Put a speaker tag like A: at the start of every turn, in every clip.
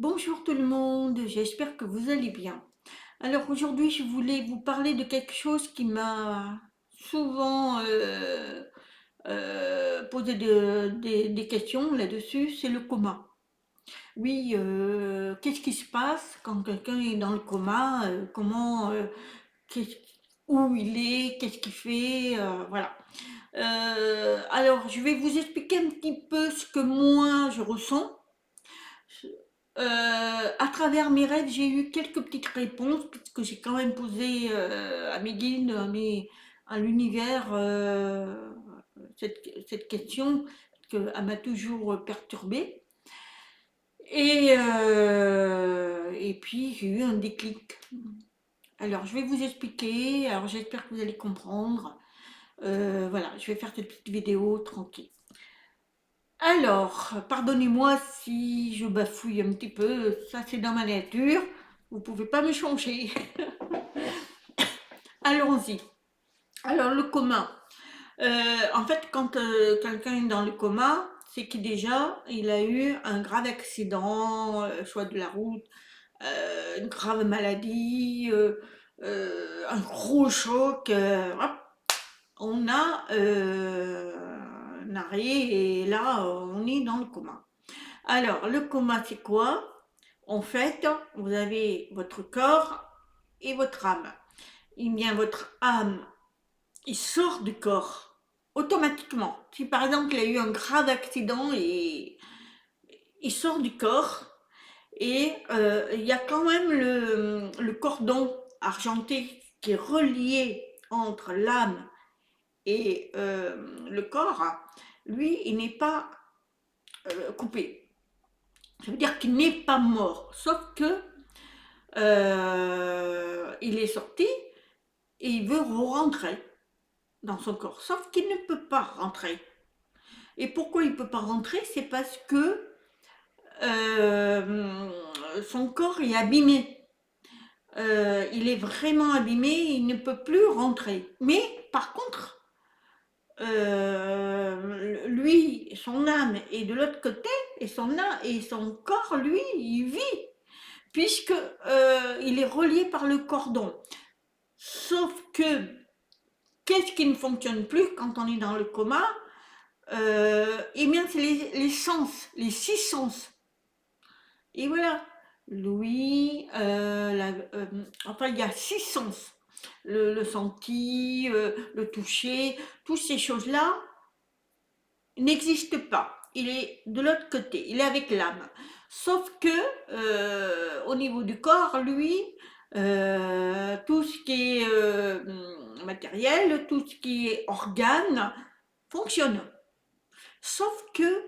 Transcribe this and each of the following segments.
A: Bonjour tout le monde, j'espère que vous allez bien. Alors aujourd'hui, je voulais vous parler de quelque chose qui m'a souvent posé des questions là-dessus, c'est le coma. Oui, qu'est-ce qui se passe quand quelqu'un est dans le coma? Qu'est-ce- Où il est? Qu'est-ce qu'il fait? Voilà. Alors, je vais vous expliquer un petit peu ce que moi je ressens. À travers mes rêves, j'ai eu quelques petites réponses, puisque j'ai quand même posé à mes guides, à l'univers, cette question, qu'elle m'a toujours perturbée. Et puis, j'ai eu un déclic. Alors, je vais vous expliquer. Alors, j'espère que vous allez comprendre. Voilà, je vais faire cette petite vidéo tranquille. Alors, pardonnez-moi si je bafouille un petit peu, ça c'est dans ma nature, vous pouvez pas me changer. Allons-y. Alors, le coma. En fait, quand quelqu'un est dans le coma, c'est que déjà, il a eu un grave accident, choix de la route, une grave maladie, un gros choc. Hop, on a un arrêt et là, on est dans le coma. Alors, le coma, c'est quoi? En fait, vous avez votre corps et votre âme. Eh bien, votre âme, il sort du corps automatiquement. Si par exemple, il a eu un grave accident et il sort du corps, et il y a quand même le cordon argenté qui est relié entre l'âme et le corps. Lui, il n'est pas coupé. Ça veut dire qu'il n'est pas mort, sauf que il est sorti et il veut rentrer dans son corps, sauf qu'il ne peut pas rentrer. Et pourquoi il ne peut pas rentrer? C'est parce que son corps est abîmé. Il est vraiment abîmé, il ne peut plus rentrer. Mais par contre, lui, son âme est de l'autre côté, et son âme et son corps, lui, il vit, puisque il est relié par le cordon. Sauf que, qu'est-ce qui ne fonctionne plus quand on est dans le coma? Eh bien, c'est les sens, les six sens. Et voilà, l'ouïe, enfin, il y a six sens. Le senti, le toucher, toutes ces choses-là n'existent pas. Il est de l'autre côté, il est avec l'âme. Sauf que, au niveau du corps, lui, tout ce qui est matériel, tout ce qui est organe, fonctionne. Sauf que,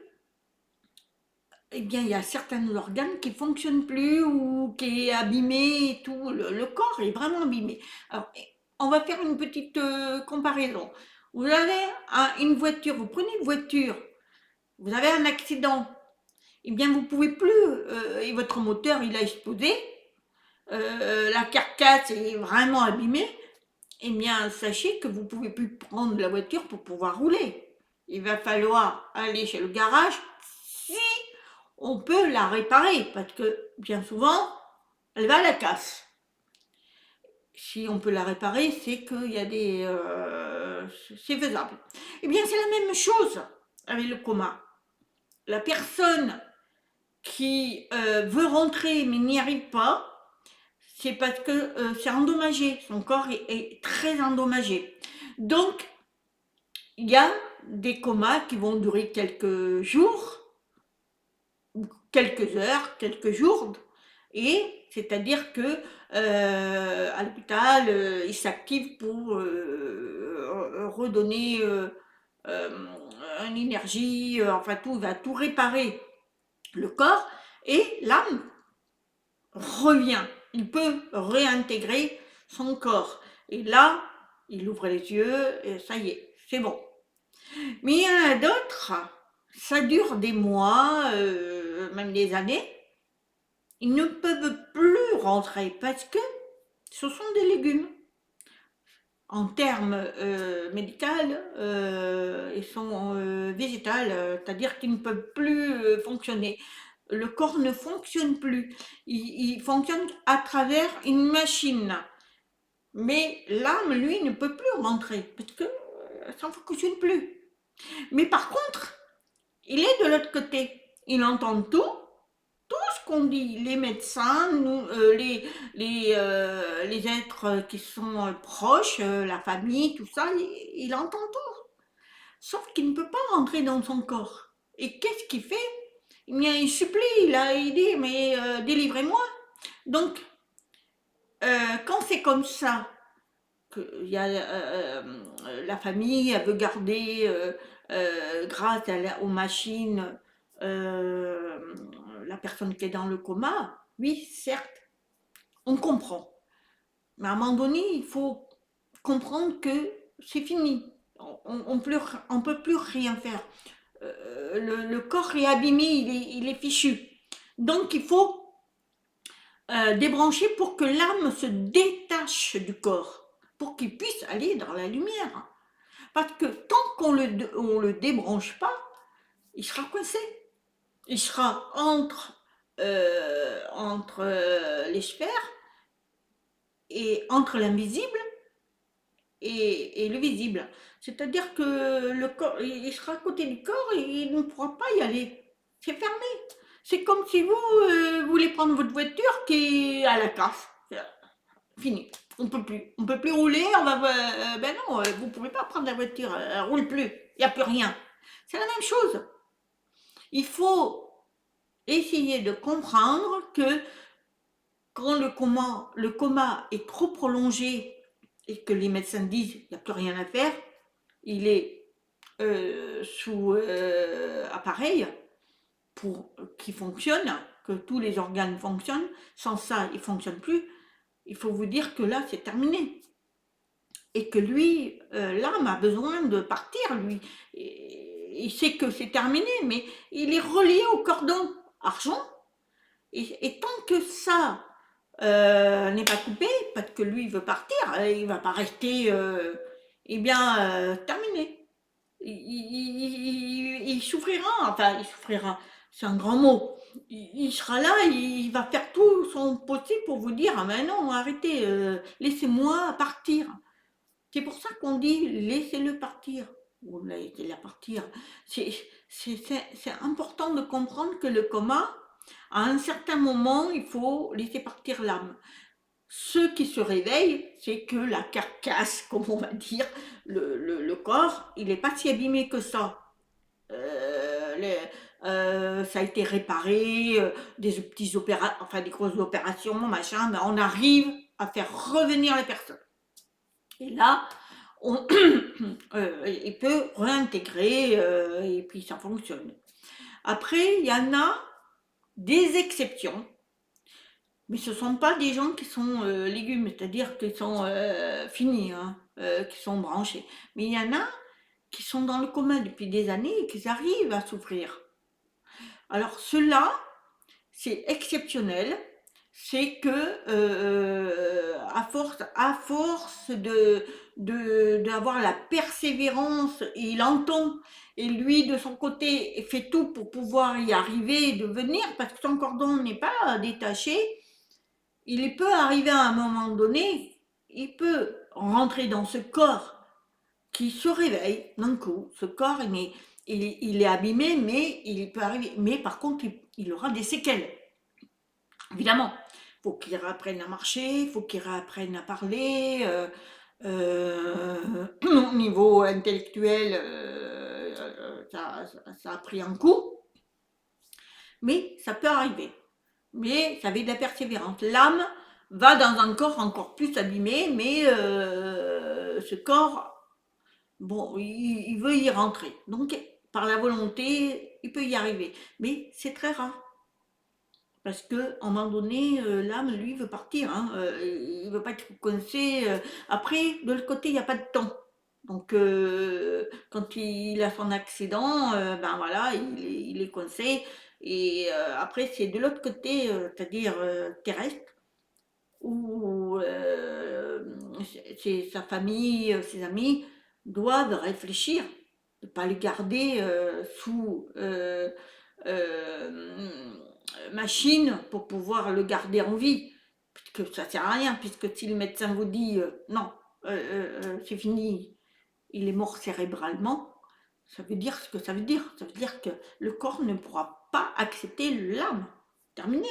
A: eh bien, il y a certains organes qui ne fonctionnent plus ou qui est abîmé et tout. Le corps est vraiment abîmé. Alors, on va faire une petite comparaison. Vous avez une voiture, vous prenez une voiture, vous avez un accident, eh bien, vous pouvez plus, et votre moteur, il a explosé, la carcasse est vraiment abîmée, eh bien, sachez que vous pouvez plus prendre la voiture pour pouvoir rouler. Il va falloir aller chez le garage si on peut la réparer, parce que bien souvent, elle va à la casse. Si on peut la réparer, c'est qu'il y a des, c'est faisable. Eh bien, c'est la même chose avec le coma. La personne qui veut rentrer mais n'y arrive pas, c'est parce que c'est endommagé, son corps est très endommagé. Donc, il y a des comas qui vont durer quelques jours, quelques heures, quelques jours, et c'est-à-dire que à l'hôpital, il s'active pour redonner euh, une énergie, enfin tout, il va tout réparer le corps, et l'âme revient, il peut réintégrer son corps. Et là, il ouvre les yeux et ça y est, c'est bon. Mais il y en a d'autres, ça dure des mois, même des années. Ils ne peuvent plus rentrer parce que ce sont des légumes. En termes médicaux, ils sont végétales, c'est-à-dire qu'ils ne peuvent plus fonctionner. le corps ne fonctionne plus. Il fonctionne à travers une machine. Mais l'âme, lui, ne peut plus rentrer parce que ça ne fonctionne plus. Mais par contre, il est de l'autre côté. Il entend tout ce qu'on dit. Les médecins, nous, les êtres qui sont proches, la famille, tout ça, il entend tout. Sauf qu'il ne peut pas rentrer dans son corps. Et qu'est-ce qu'il fait? Il supplie, il dit, mais délivrez-moi. Donc, quand c'est comme ça, que y a, la famille, elle veut garder, grâce aux machines, euh, la personne qui est dans le coma, oui, certes, on comprend. Mais à un moment donné, il faut comprendre que c'est fini. On ne peut plus rien faire. Le corps est abîmé, il est fichu. Donc il faut débrancher pour que l'âme se détache du corps, pour qu'il puisse aller dans la lumière. Parce que tant qu'on le débranche pas, il sera coincé. Il sera entre les sphères et entre l'invisible et le visible. C'est-à-dire que le corps, il sera à côté du corps et il ne pourra pas y aller. C'est fermé. C'est comme si vous voulez prendre votre voiture qui est à la casse. Fini. On peut plus rouler. Ben non, vous pouvez pas prendre la voiture. Elle roule plus. Il n'y a plus rien. C'est la même chose. Il faut essayer de comprendre que quand le coma est trop prolongé et que les médecins disent qu'il n'y a plus rien à faire, il est sous appareil pour qui fonctionne, que tous les organes fonctionnent. Sans ça, il ne fonctionne plus. Il faut vous dire que là, c'est terminé. Et que lui, l'âme a besoin de partir, lui. Il sait que c'est terminé, mais il est relié au cordon argent. Et tant que ça n'est pas coupé, parce que lui, il veut partir, il ne va pas rester, eh bien, terminé. Il souffrira, enfin, il souffrira, c'est un grand mot. Il sera là, il va faire tout son possible pour vous dire, ah ben non, arrêtez, laissez-moi partir. C'est pour ça qu'on dit laissez-le partir ou laissez-la partir. C'est important de comprendre que le coma, à un certain moment, il faut laisser partir l'âme. Ce qui se réveille, c'est que la carcasse, comme on va dire, le corps, il n'est pas si abîmé que ça. Ça a été réparé, des petites opérations, enfin des grosses opérations, machin, mais on arrive à faire revenir la personne. Et là, il peut réintégrer et puis ça fonctionne. Après, il y en a des exceptions, mais ce ne sont pas des gens qui sont légumes, c'est-à-dire qui sont finis, hein, qui sont branchés. Mais il y en a qui sont dans le coma depuis des années et qui arrivent à souffrir. Alors cela, c'est exceptionnel. C'est que à force d'avoir la persévérance, et il entend, et lui de son côté fait tout pour pouvoir y arriver, de venir, parce que son cordon n'est pas détaché, il peut arriver à un moment donné, il peut rentrer dans ce corps qui se réveille d'un coup. Ce corps, il est abîmé, mais il peut arriver. Mais par contre, il aura des séquelles. Évidemment, il faut qu'il réapprenne à marcher, il faut qu'il réapprenne à parler. Au niveau intellectuel, ça a pris un coup, mais ça peut arriver. Mais ça avait de la persévérance. L'âme va dans un corps encore plus abîmé, mais ce corps, bon, il veut y rentrer. Donc, par la volonté, il peut y arriver. Mais c'est très rare. Parce qu'à un moment donné, l'âme, lui, veut partir. Hein, il ne veut pas être coincé. Après, de l'autre côté, il n'y a pas de temps. Donc, quand il a son accident, ben voilà, il est coincé. Et après, c'est de l'autre côté, c'est-à-dire terrestre, où sa famille, ses amis doivent réfléchir, ne pas le garder sous machine pour pouvoir le garder en vie, puisque ça sert à rien, puisque si le médecin vous dit non, c'est fini, il est mort cérébralement, ça veut dire ce que ça veut dire. Ça veut dire que le corps ne pourra pas accepter l'âme. Terminé.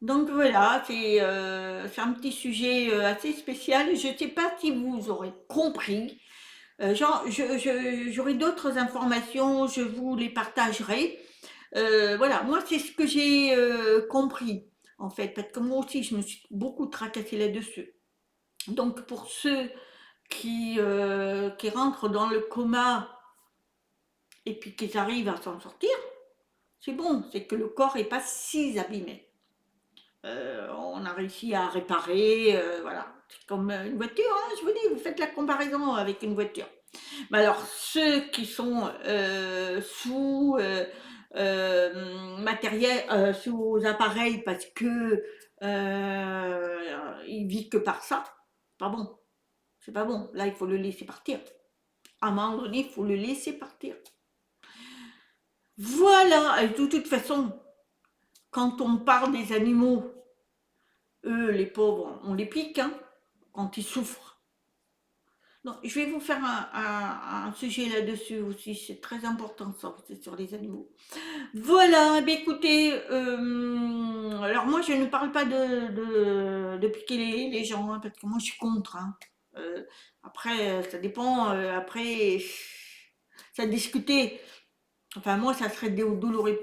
A: Donc voilà, c'est un petit sujet assez spécial. Je ne sais pas si vous aurez compris. J'aurai d'autres informations, je vous les partagerai. Voilà, moi c'est ce que j'ai compris en fait, parce que moi aussi je me suis beaucoup tracassée là-dessus. Donc pour ceux qui rentrent dans le coma et puis qu'ils arrivent à s'en sortir, c'est bon, c'est que le corps n'est pas si abîmé. On a réussi à réparer, voilà. C'est comme une voiture, hein, je vous dis, vous faites la comparaison avec une voiture. Mais alors, ceux qui sont sous matériel, sous appareils parce que ils vivent que par ça, pas bon. C'est pas bon. Là, il faut le laisser partir. À un moment donné, il faut le laisser partir. Voilà. Et de toute façon, quand on parle des animaux, eux, les pauvres, on les pique, hein, quand ils souffrent. Donc, je vais vous faire un sujet là-dessus aussi, c'est très important ça, c'est sur les animaux. Voilà, eh bien, écoutez, alors moi je ne parle pas de piquer les gens, hein, parce que moi je suis contre. Hein. Euh, après, ça dépend, après, ça discuter. Enfin, moi ça serait douloureux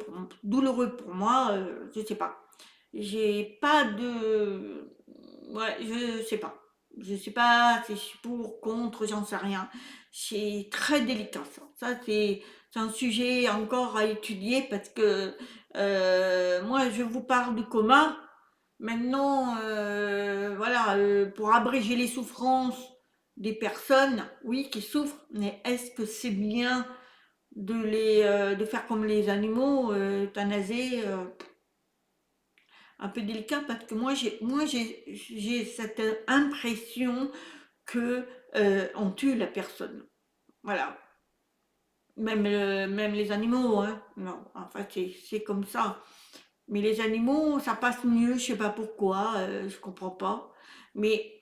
A: pour moi, je sais pas. J'ai pas de. Ouais, je sais pas. Je sais pas si je suis pour, contre, j'en sais rien. C'est très délicat ça. C'est un sujet encore à étudier parce que moi je vous parle du coma. Maintenant, voilà, pour abréger les souffrances des personnes, oui, qui souffrent, mais est-ce que c'est bien de faire comme les animaux, euthanasier un peu délicat parce que j'ai cette impression que on tue la personne. Voilà. Même les animaux, hein. Non, en fait, c'est comme ça. Mais les animaux, ça passe mieux, je sais pas pourquoi, je comprends pas. Mais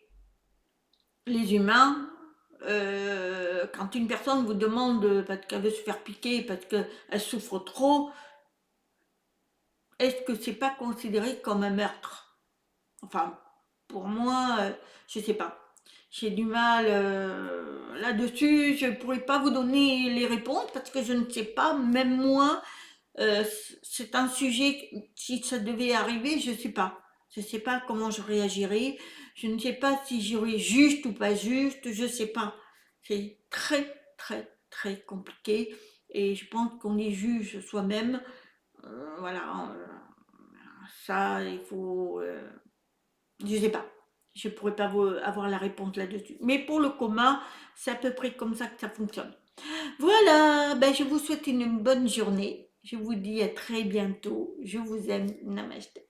A: les humains, quand une personne vous demande parce qu'elle veut se faire piquer, parce qu'elle souffre trop, est-ce que c'est pas considéré comme un meurtre? Enfin, pour moi, je sais pas. J'ai du mal là-dessus. Je ne pourrais pas vous donner les réponses parce que je ne sais pas. Même moi, c'est un sujet, si ça devait arriver, je ne sais pas. Je ne sais pas comment je réagirais. Je ne sais pas si j'aurais juste ou pas juste. Je ne sais pas. C'est très, très, très compliqué. Et je pense qu'on est juge soi-même. Voilà. Ça, il faut. Je sais pas. Je pourrais pas avoir la réponse là-dessus. Mais pour le coma, c'est à peu près comme ça que ça fonctionne. Voilà, ben je vous souhaite une bonne journée. Je vous dis à très bientôt. Je vous aime. Namaste.